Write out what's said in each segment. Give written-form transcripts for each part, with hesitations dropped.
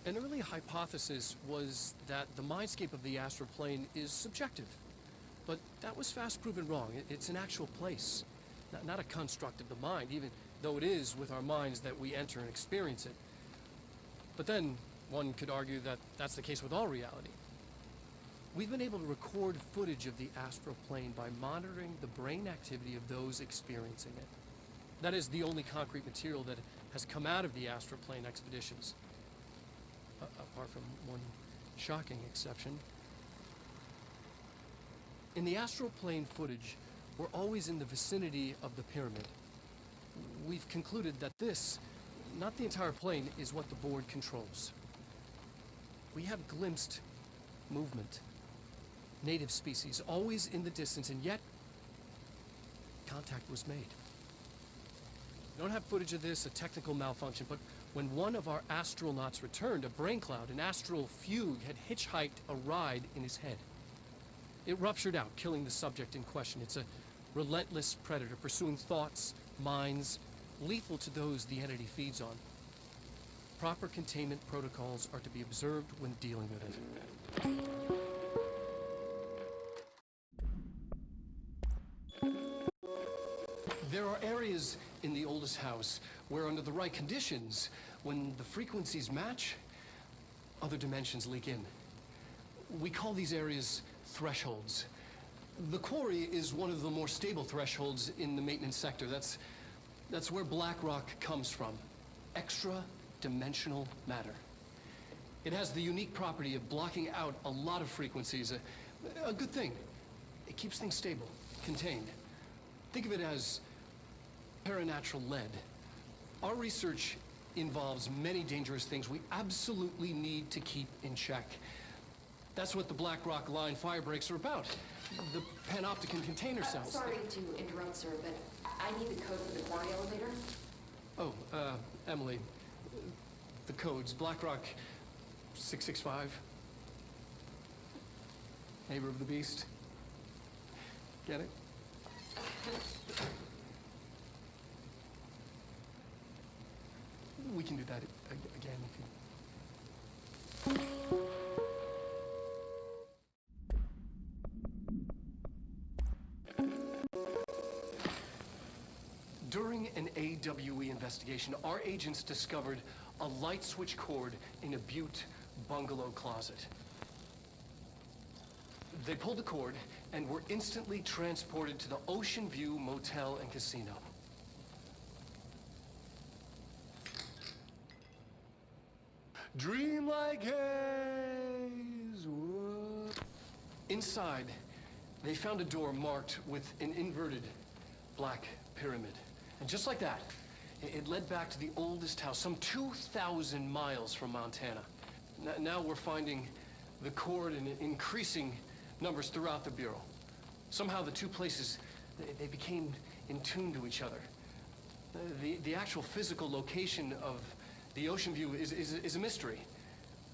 An early hypothesis was that the mindscape of the astral plane is subjective. But that was fast proven wrong. It's an actual place, not a construct of the mind, even though it is with our minds that we enter and experience it. But then, one could argue that that's the case with all reality. We've been able to record footage of the astral plane by monitoring the brain activity of those experiencing it. That is the only concrete material that has come out of the astral plane expeditions. Apart from one shocking exception. In the astral plane footage, we're always in the vicinity of the pyramid. We've concluded that this, not the entire plane, is what the board controls. We have glimpsed movement, native species, always in the distance, and yet contact was made. We don't have footage of this, a technical malfunction, but when one of our astronauts returned, a brain cloud, an astral fugue, had hitchhiked a ride in his head. It ruptured out, killing the subject in question. It's a relentless predator, pursuing thoughts, minds, lethal to those the entity feeds on. Proper containment protocols are to be observed when dealing with it. There are areas in the oldest house where, under the right conditions, when the frequencies match, other dimensions leak in. We call these areas thresholds. The quarry is one of the more stable thresholds in the maintenance sector. That's where black rock comes from. Extra-dimensional matter. It has the unique property of blocking out a lot of frequencies. A good thing. It keeps things stable, contained. Think of it as paranatural lead. Our research involves many dangerous things we absolutely need to keep in check. That's what the Black Rock Line fire breaks are about. The panopticon container cells. Sorry to interrupt, sir, but I need the code for the quarry elevator. Oh, Emily. The codes. Black Rock 665. Neighbor of the Beast. Get it? We can do that again if you... During an AWE investigation, our agents discovered a light switch cord in a Butte bungalow closet. They pulled the cord and were instantly transported to the Ocean View Motel and Casino. Dream like haze. Whoa. Inside, they found a door marked with an inverted black pyramid. And just like that, it led back to the oldest house, some 2,000 miles from Montana. Now we're finding the cord in increasing numbers throughout the Bureau. Somehow the two places, they became in tune to each other. The actual physical location of the Ocean View is a mystery.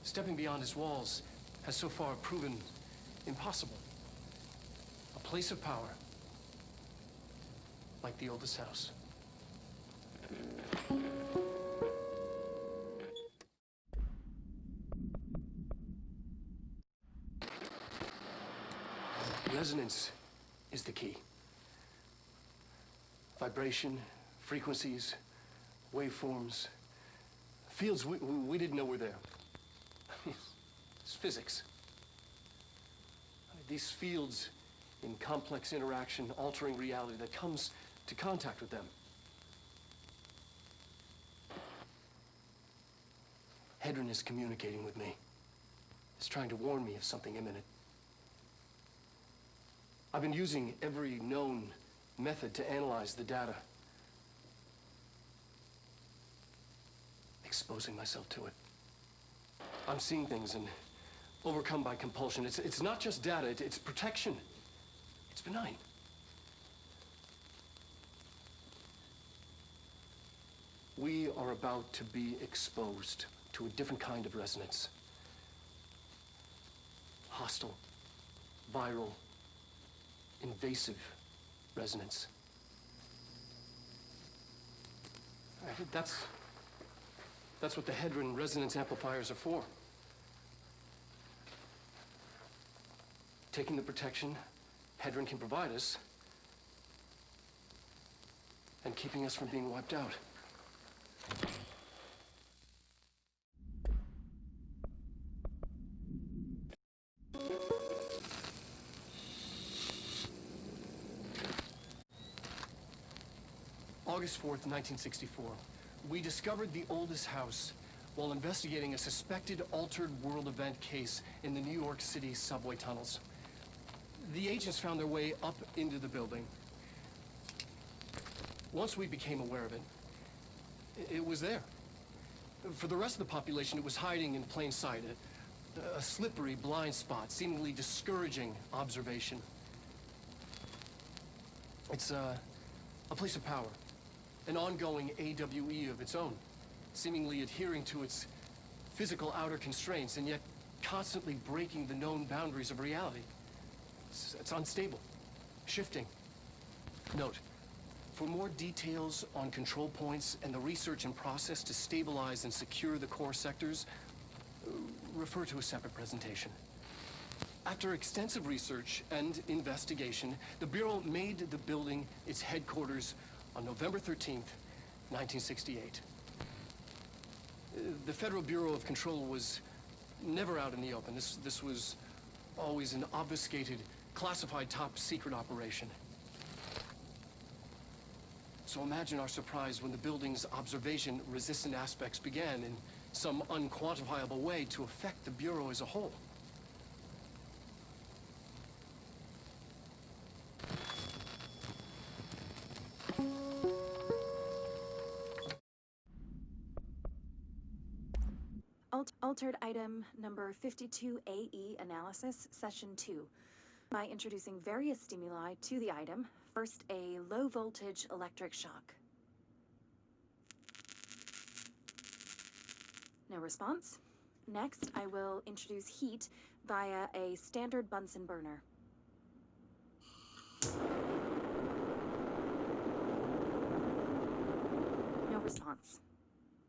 Stepping beyond its walls has so far proven impossible. A place of power, like the oldest house. Resonance is the key. Vibration, frequencies, waveforms, fields we didn't know were there. It's physics. These fields in complex interaction, altering reality that comes to contact with them. Hedron is communicating with me. It's trying to warn me of something imminent. I've been using every known method to analyze the data. Exposing myself to it. I'm seeing things and overcome by compulsion. It's not just data, it's protection. It's benign. We are about to be exposed to a different kind of resonance. Hostile, viral, invasive resonance. That's what the Hedron resonance amplifiers are for. Taking the protection Hedron can provide us, and keeping us from being wiped out. August 4th, 1964. We discovered the oldest house while investigating a suspected altered world event case in the New York City subway tunnels. The agents found their way up into the building. Once we became aware of it, it was there. For the rest of the population, it was hiding in plain sight, a slippery blind spot, seemingly discouraging observation. It's a place of power, an ongoing AWE of its own, seemingly adhering to its physical outer constraints and yet constantly breaking the known boundaries of reality. It's unstable, shifting. Note, for more details on control points and the research and process to stabilize and secure the core sectors, refer to a separate presentation. After extensive research and investigation, the Bureau made the building its headquarters on November 13th, 1968. The Federal Bureau of Control was never out in the open. This was always an obfuscated, classified top-secret operation. So imagine our surprise when the building's observation-resistant aspects began in some unquantifiable way to affect the Bureau as a whole. Altered item number 52AE analysis, session 2. By introducing various stimuli to the item, first a low voltage electric shock. No response. Next, I will introduce heat via a standard Bunsen burner. No response.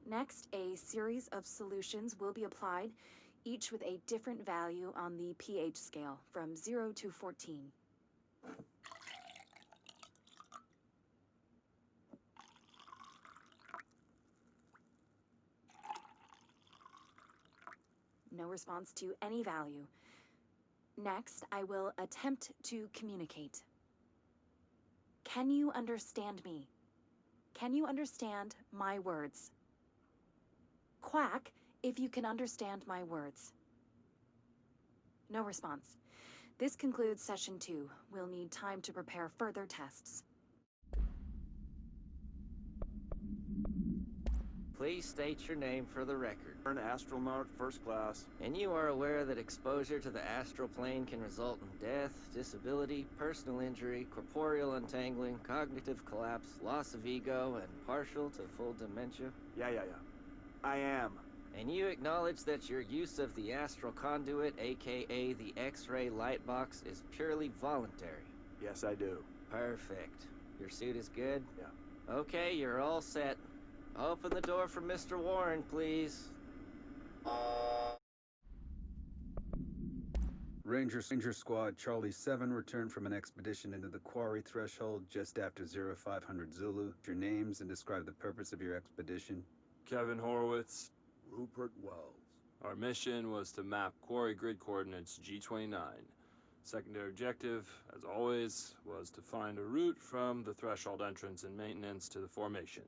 Next, a series of solutions will be applied, each with a different value on the pH scale, from 0 to 14. No response to any value. Next, I will attempt to communicate. Can you understand me? Can you understand my words? Quack if you can understand my words. No response. This concludes session 2. We'll need time to prepare further tests. Please state your name for the record. An astronaut, first class. And you are aware that exposure to the astral plane can result in death, disability, personal injury, corporeal untangling, cognitive collapse, loss of ego, and partial to full dementia? Yeah. I am. And you acknowledge that your use of the astral conduit, aka the X-ray light box, is purely voluntary? Yes, I do. Perfect. Your suit is good? Yeah. Okay, you're all set. Open the door for Mr. Warren, please. Ranger Squad Charlie 7 returned from an expedition into the quarry threshold just after 0500 Zulu. Your names and describe the purpose of your expedition. Kevin Horowitz. Rupert Wells. Our mission was to map quarry grid coordinates G29. Secondary objective, as always, was to find a route from the threshold entrance and maintenance to the formation.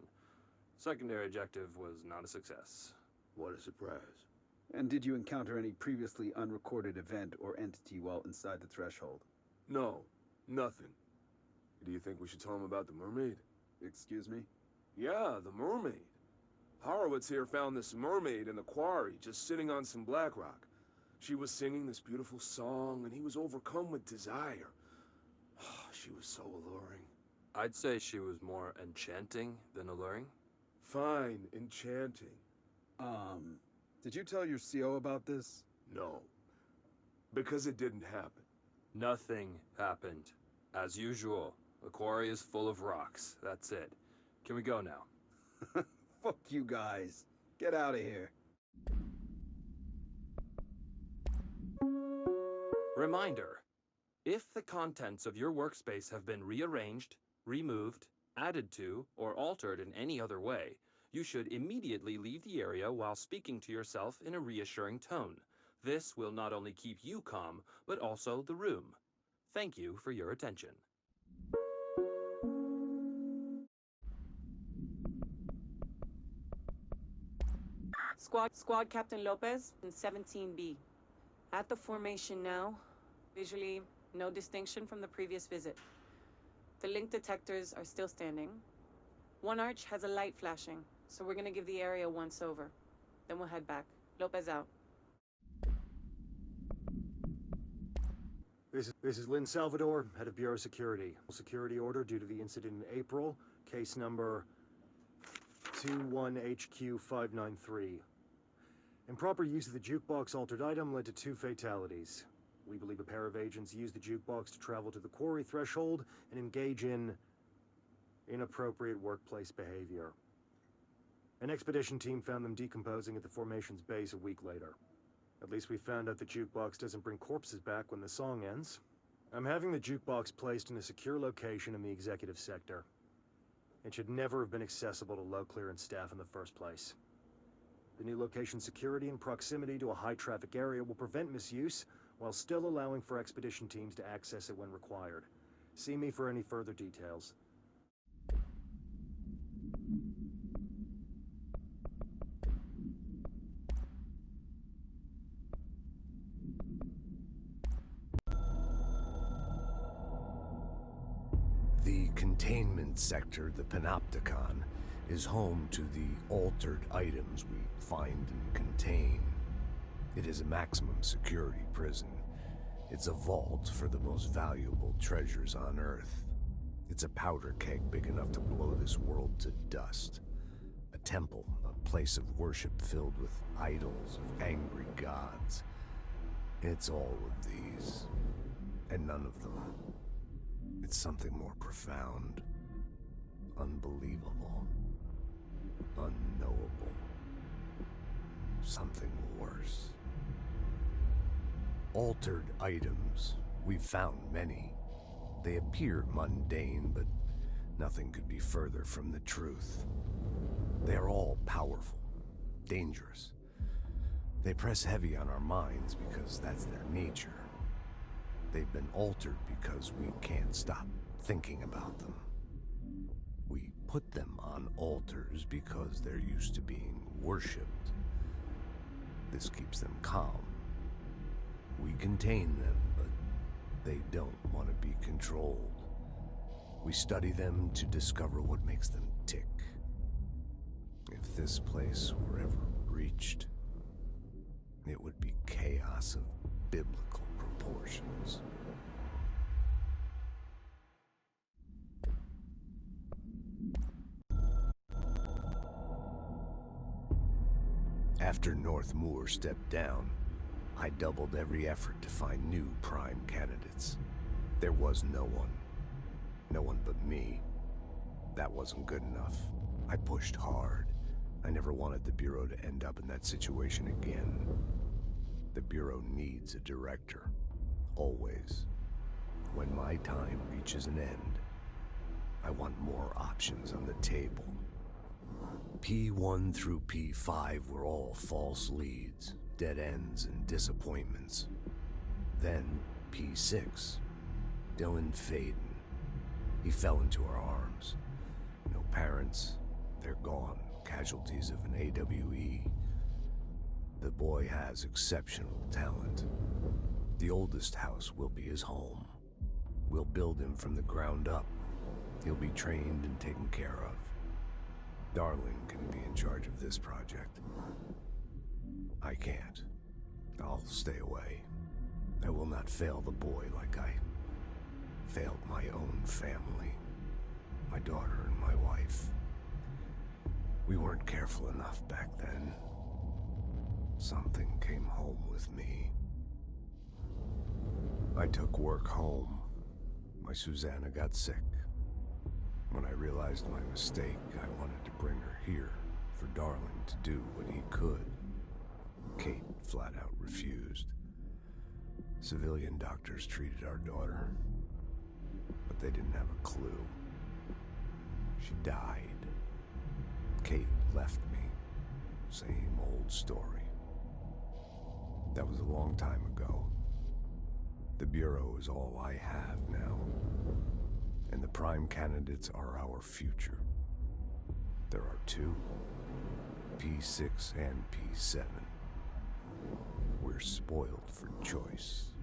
Secondary objective was not a success. What a surprise. And did you encounter any previously unrecorded event or entity while inside the threshold? No, nothing. Do you think we should tell him about the mermaid? Excuse me? Yeah, the mermaid. Horowitz here found this mermaid in the quarry, just sitting on some black rock. She was singing this beautiful song, and he was overcome with desire. She was so alluring. I'd say she was more enchanting than alluring. Fine, enchanting. Did you tell your CO about this? No, because it didn't happen. Nothing happened. As usual, the quarry is full of rocks. That's it. Can we go now? Fuck you guys. Get out of here. Reminder: if the contents of your workspace have been rearranged, removed, added to, or altered in any other way, you should immediately leave the area while speaking to yourself in a reassuring tone. This will not only keep you calm, but also the room. Thank you for your attention. Squad Captain Lopez in 17B. At the formation now. Visually, no distinction from the previous visit. The link detectors are still standing. One arch has a light flashing, so we're gonna give the area a once-over. Then we'll head back. Lopez out. This is Lynn Salvador, head of Bureau Security. Security order due to the incident in April, case number 21HQ593. Improper use of the jukebox altered item led to 2 fatalities. We believe a pair of agents used the jukebox to travel to the quarry threshold and engage in inappropriate workplace behavior. An expedition team found them decomposing at the formation's base a week later. At least we found out the jukebox doesn't bring corpses back when the song ends. I'm having the jukebox placed in a secure location in the executive sector. It should never have been accessible to low clearance staff in the first place. The new location's security and proximity to a high-traffic area will prevent misuse, while still allowing for expedition teams to access it when required. See me for any further details. The containment sector, the Panopticon, is home to the altered items we find and contain. It is a maximum security prison. It's a vault for the most valuable treasures on Earth. It's a powder keg big enough to blow this world to dust. A temple, a place of worship filled with idols of angry gods. It's all of these, and none of them. It's something more profound, unbelievable, unknowable. Something worse. Altered items. We've found many. They appear mundane, but nothing could be further from the truth. They're all powerful, dangerous. They press heavy on our minds because that's their nature. They've been altered because we can't stop thinking about them. We put them on altars because they're used to being worshipped. This keeps them calm. We contain them, but they don't want to be controlled. We study them to discover what makes them tick. If this place were ever breached, it would be chaos of biblical proportions. After North Moore stepped down, I doubled every effort to find new prime candidates. There was no one. No one but me. That wasn't good enough. I pushed hard. I never wanted the Bureau to end up in that situation again. The Bureau needs a director. Always. When my time reaches an end, I want more options on the table. P1 through P5 were all false leads, dead ends, and disappointments. Then P6, Dylan Faden. He fell into our arms. No parents, they're gone, casualties of an AWE. The boy has exceptional talent. The oldest house will be his home. We'll build him from the ground up. He'll be trained and taken care of. Darling can be in charge of this project. I can't. I'll stay away. I will not fail the boy like I failed my own family. My daughter and my wife. We weren't careful enough back then. Something came home with me. I took work home. My Susanna got sick. When I realized my mistake, I wanted to bring her here, for Darling to do what he could. Kate flat out refused. Civilian doctors treated our daughter, but they didn't have a clue. She died. Kate left me. Same old story. That was a long time ago. The Bureau is all I have now. And the prime candidates are our future. There are two, P6 and P7. We're spoiled for choice.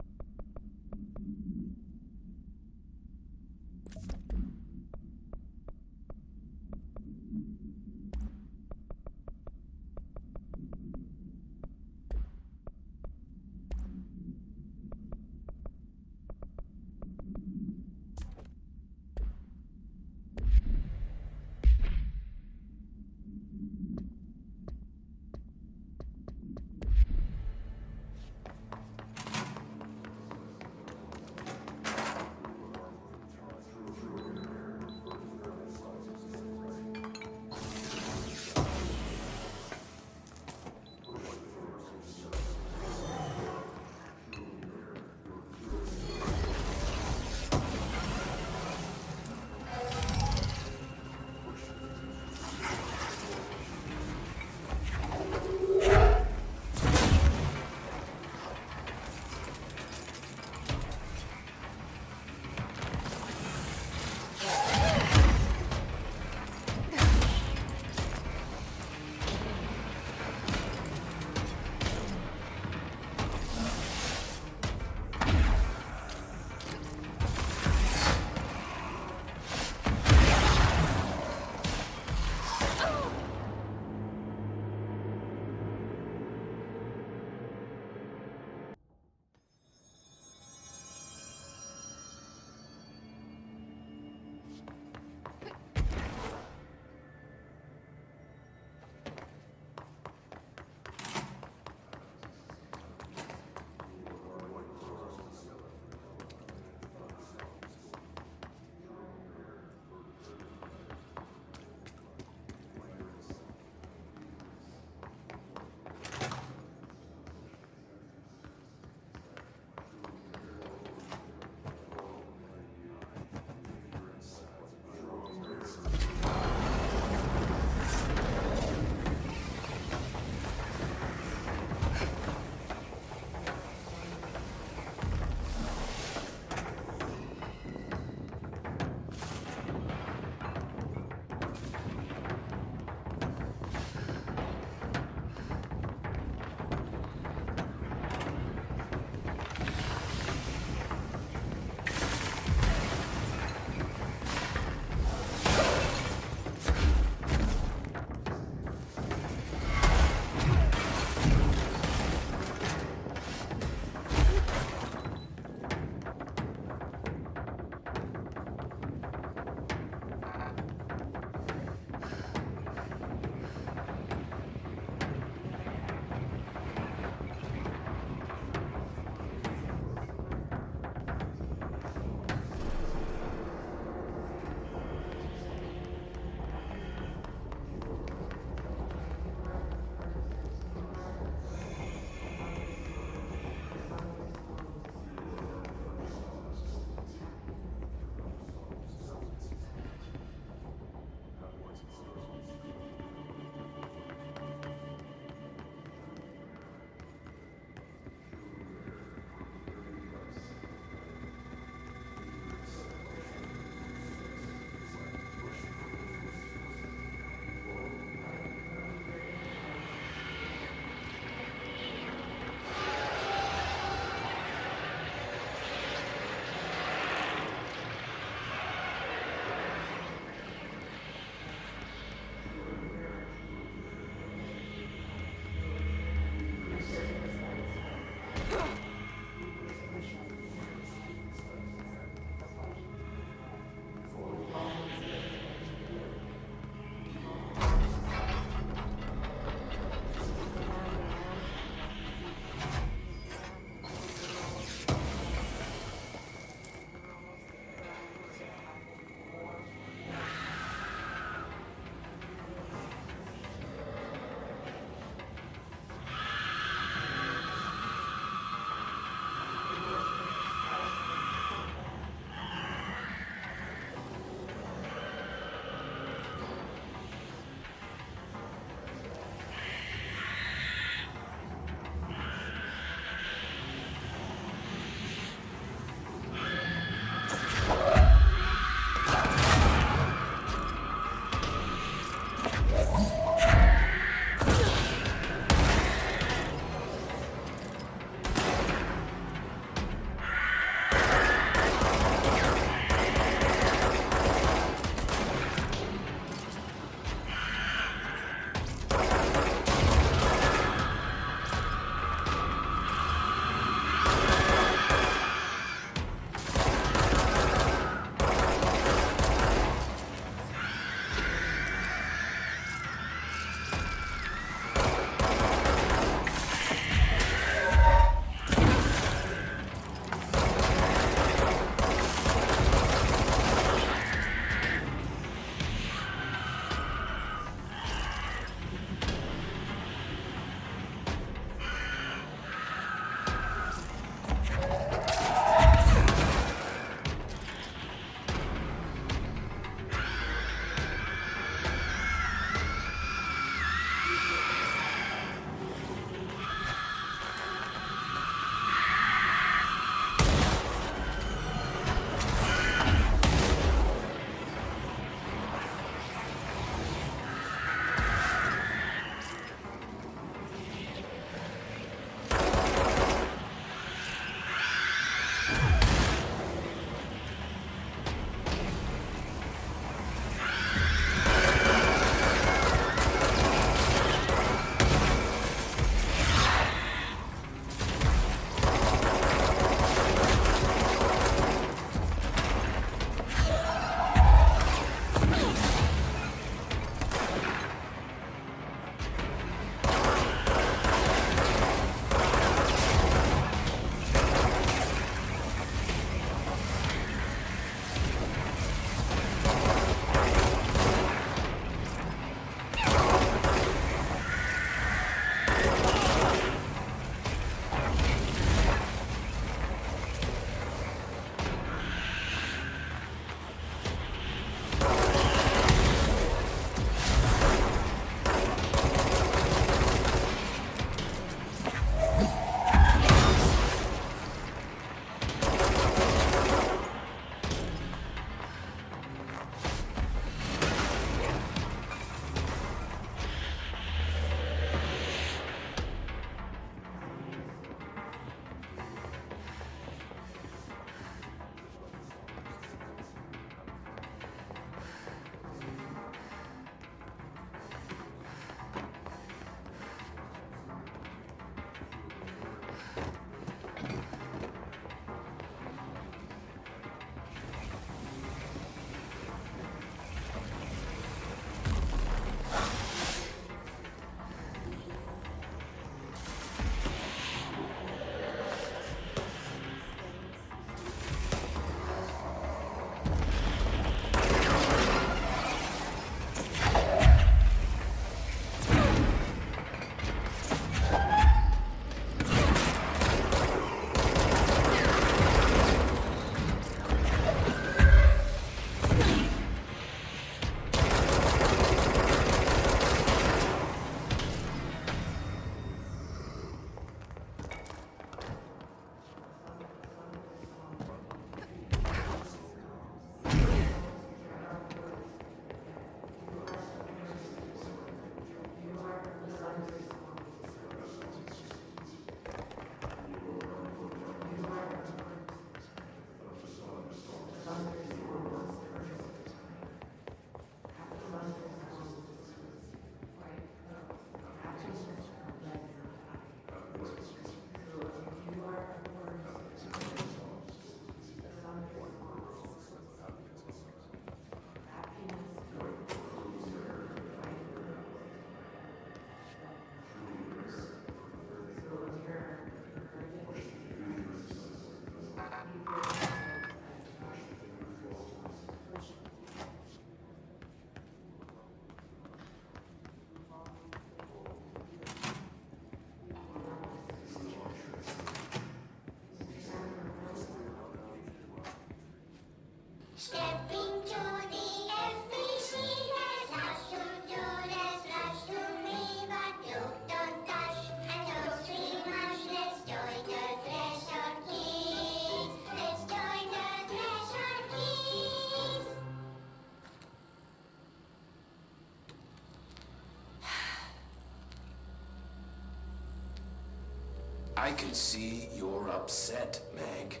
I can see you're upset, Meg.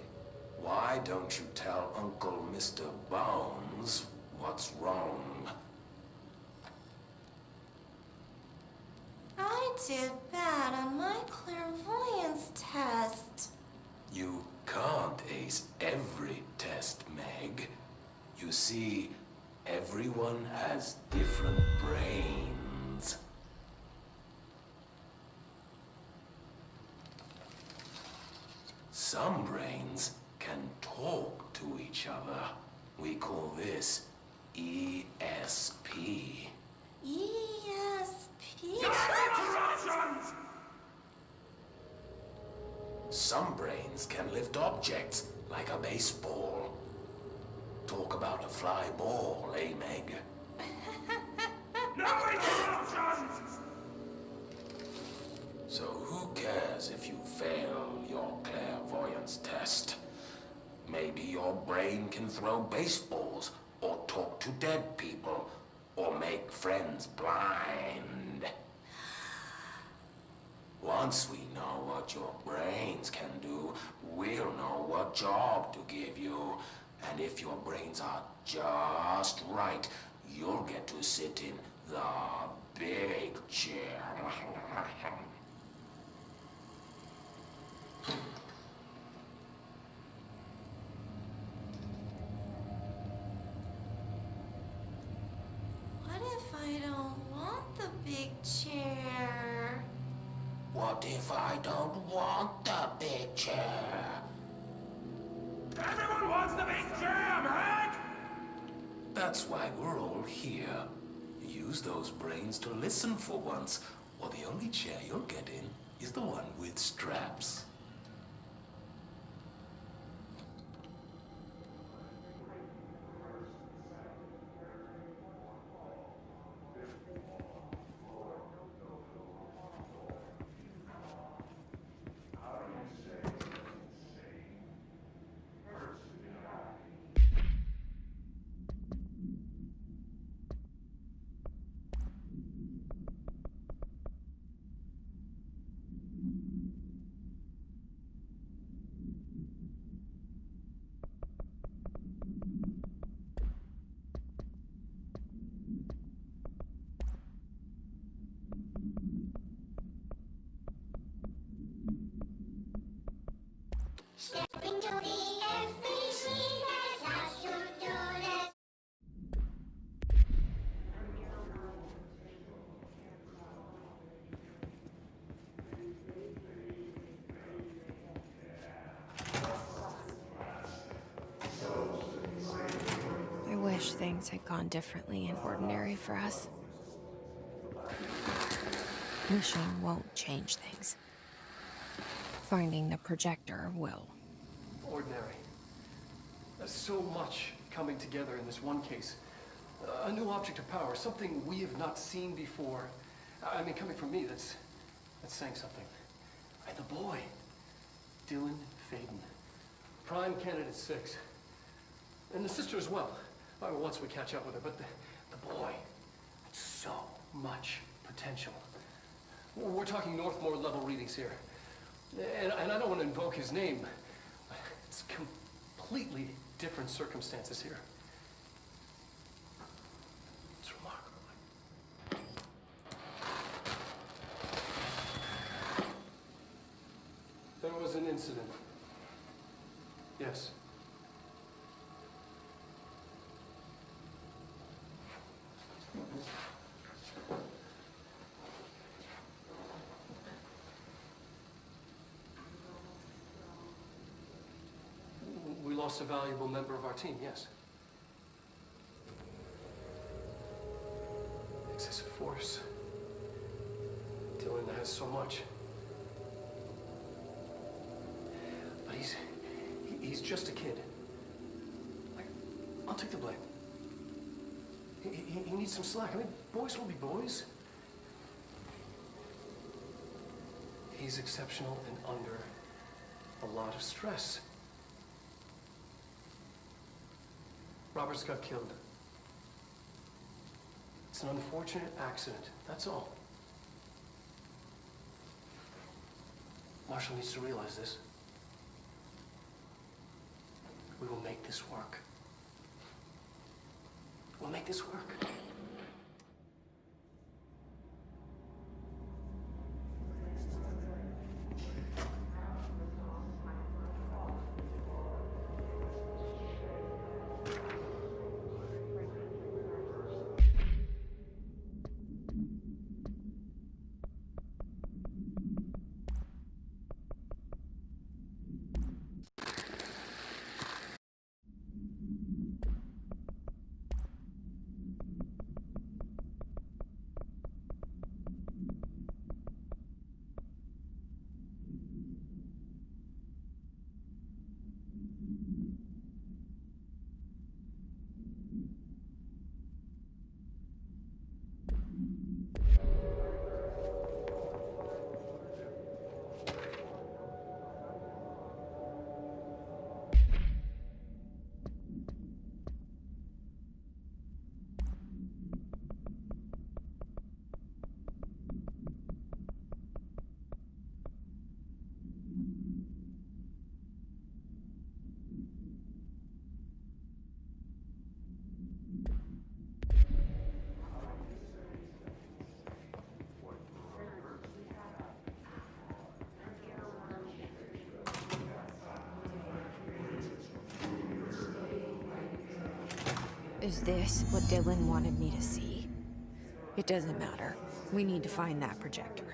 Why don't you tell Uncle Mr. Bones what's wrong? I did bad on my clairvoyance test. You can't ace every test, Meg. You see, everyone has different brains. Some brains can talk to each other. We call this ESP. ESP? Some brains can lift objects like a baseball. Talk about a fly ball, eh, Meg? So who cares if you fail your clairvoyance test? Maybe your brain can throw baseballs, or talk to dead people, or make friends blind. Once we know what your brains can do, we'll know what job to give you. And if your brains are just right, you'll get to sit in the big chair. What if I don't want the big chair? What if I don't want the big chair? Everyone wants the big chair, Meg! That's why we're all here. Use those brains to listen for once, or the only chair you'll get in is the one with straps. Step into the FBC, that's how you do this. I wish things had gone differently and ordinary for us. Wishing won't change things. Finding the projector will. Ordinary. There's so much coming together in this one case. A new object of power, something we have not seen before. I mean, coming from me, that's saying something. And the boy, Dylan Faden, prime candidate 6. And the sister as well. I mean, once we catch up with her, but the boy, so much potential. We're talking Northmore level readings here. And I don't want to invoke his name. It's completely different circumstances here. It's remarkable. There was an incident. Yes. We lost a valuable member of our team, yes. Excessive force. Dylan has so much. But he's just a kid. I'll take the blame. He needs some slack. I mean, boys will be boys. He's exceptional and under a lot of stress. Roberts got killed. It's an unfortunate accident, that's all. Marshall needs to realize this. We will make this work. We'll make this work. Is this what Dylan wanted me to see? It doesn't matter. We need to find that projector.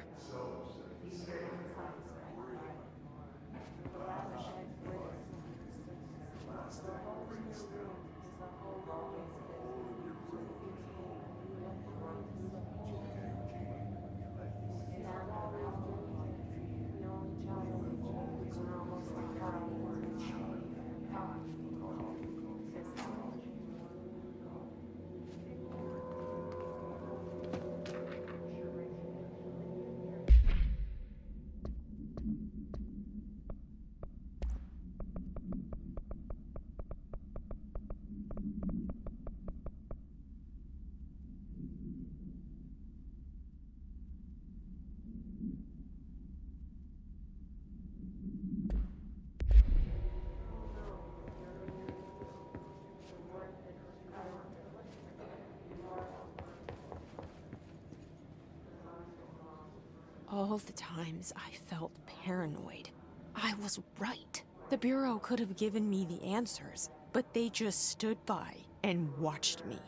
All the times I felt paranoid, I was right. The Bureau could have given me the answers, but they just stood by and watched me.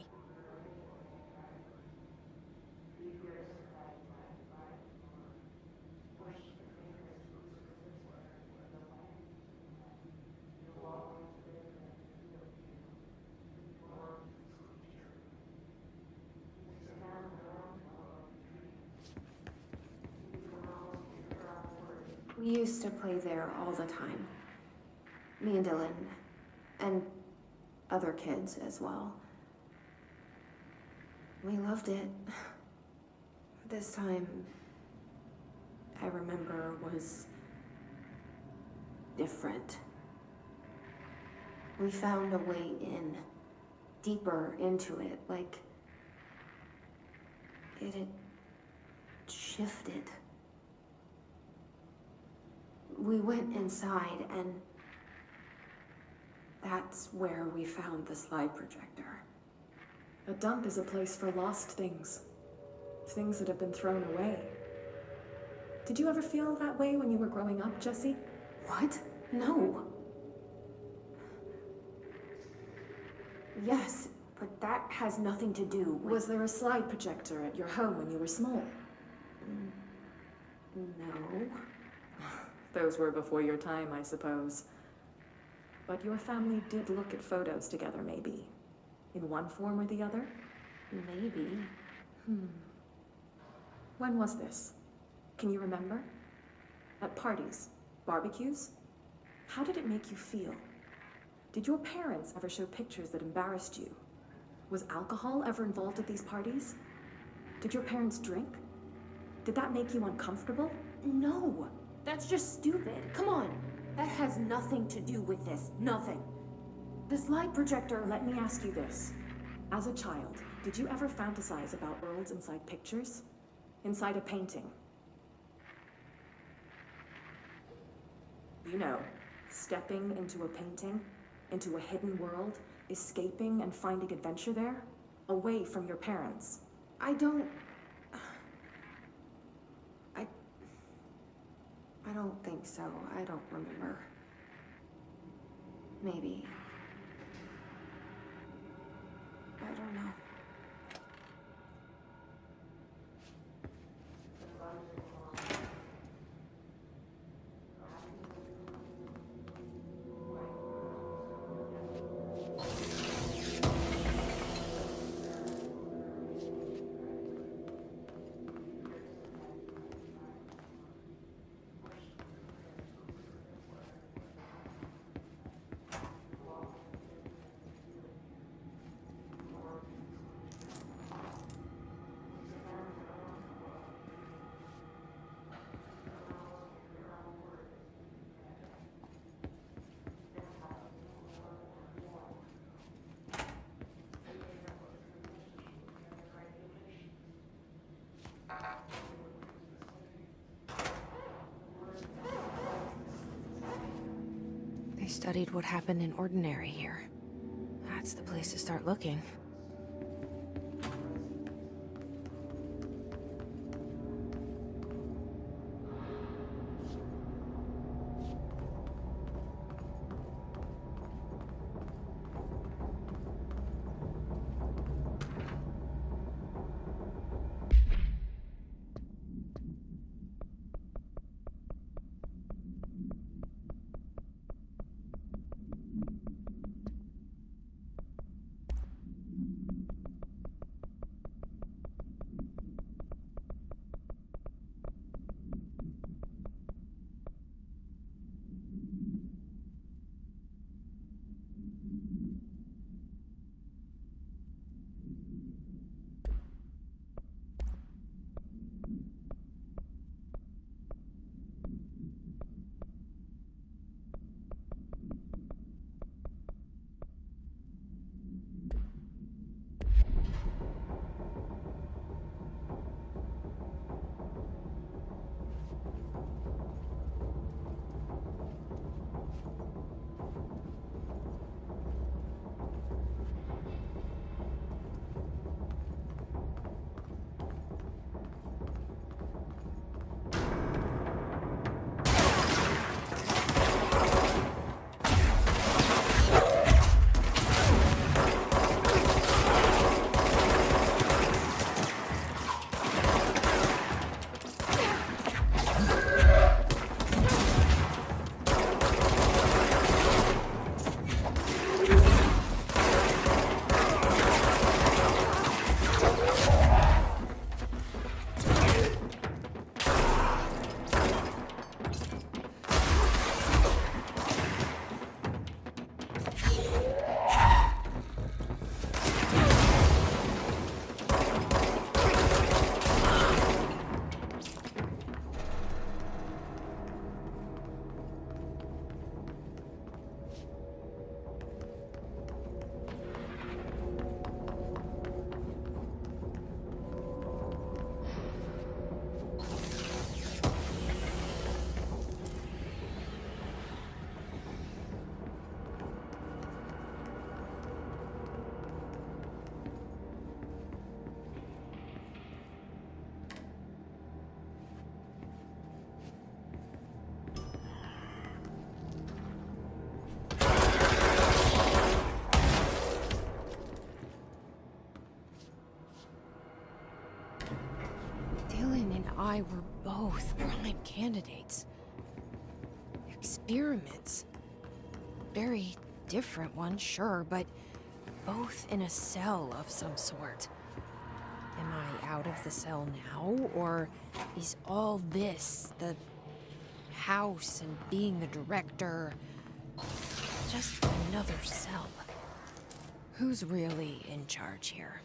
We used to play there all the time. Me and Dylan. And other kids as well. We loved it. This time, I remember, was different. We found a way in. Deeper into it, like it had shifted. We went inside, and that's where we found the slide projector. A dump is a place for lost things. Things that have been thrown away. Did you ever feel that way when you were growing up, Jesse? What? No. Yes, but that has nothing to do with... Was there a slide projector at your home when you were small? No. Those were before your time, I suppose. But your family did look at photos together, maybe. In one form or the other? Maybe. When was this? Can you remember? At parties? Barbecues? How did it make you feel? Did your parents ever show pictures that embarrassed you? Was alcohol ever involved at these parties? Did your parents drink? Did that make you uncomfortable? No. That's just stupid. Come on. That has nothing to do with this. Nothing. The slide projector, let me ask you this. As a child, did you ever fantasize about worlds inside pictures? Inside a painting? You know, stepping into a painting, into a hidden world, escaping and finding adventure there, away from your parents. I don't think so. I don't remember. Maybe. I don't know. They studied what happened in Ordinary here. That's the place to start looking. I were both prime candidates. Experiments. Very different ones, sure, but both in a cell of some sort. Am I out of the cell now, or is all this, the house and being the director, just another cell? Who's really in charge here?